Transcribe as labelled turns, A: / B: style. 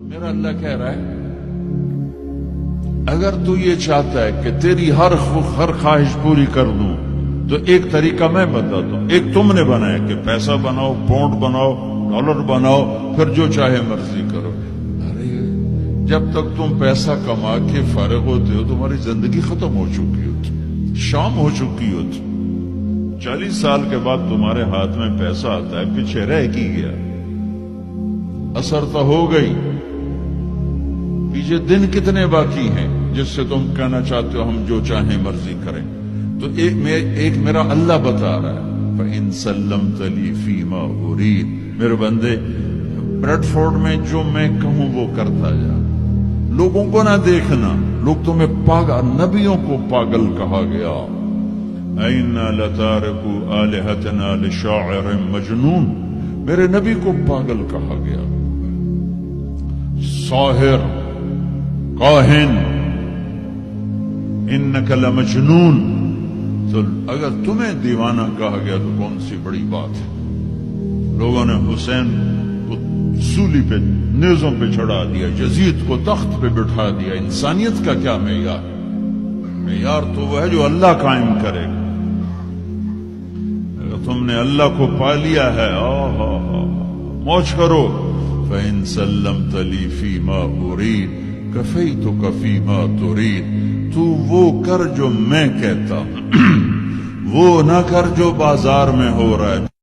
A: میرا اللہ کہہ رہا ہے اگر تو یہ چاہتا ہے کہ تیری ہر خواہش پوری کر دوں تو ایک طریقہ میں بتاتا ہوں. ایک تم نے بنایا کہ پیسہ بناؤ، پاؤنڈ بناؤ، ڈالر بناؤ، پھر جو چاہے مرضی کرو. ارے جب تک تم پیسہ کما کے فارغ ہوتے ہو تمہاری زندگی ختم ہو چکی ہوتی، شام ہو چکی ہوتی. 40 سال کے بعد تمہارے ہاتھ میں پیسہ آتا ہے، پیچھے رہ کی گیا، اثر تو ہو گئی. پیچھے دن کتنے باقی ہیں جس سے تم کہنا چاہتے ہو ہم جو چاہیں مرضی کریں. تو ایک میرا اللہ بتا رہا ہے فَإِن سَلَّمْتَ لِي فِي مَا أُرِيدُ، میرے بندے بریڈ فورڈ میں جو میں کہوں وہ کرتا جا. لوگوں کو نہ دیکھنا، لوگ تمہیں پاگل، نبیوں کو پاگل کہا گیا. اَإِنَّا لَتَارِكُو آلِهَتَنَا لِشَاعِرٍ مَجْنُونٍ، میرے نبی کو پاگل کہا گیا، ساحر، کاہن، انک لمجنون. تو اگر تمہیں دیوانہ کہا گیا تو کون سی بڑی بات ہے. لوگوں نے حسین کو سولی پہ، نیزوں پہ چڑھا دیا، یزید کو تخت پہ بٹھا دیا. انسانیت کا کیا معیار؟ معیار تو وہ ہے جو اللہ قائم کرے گا. اگر تم نے اللہ کو پا لیا ہے موج کرو. فَإِن سَلَّمْتَ لِي فِي مَا أُرِيدُ كَفَيْتُكَ فِي مَا تُرِيدُ. تو وہ کر جو میں کہتا ہوں، وہ نہ کر جو بازار میں ہو رہا ہے.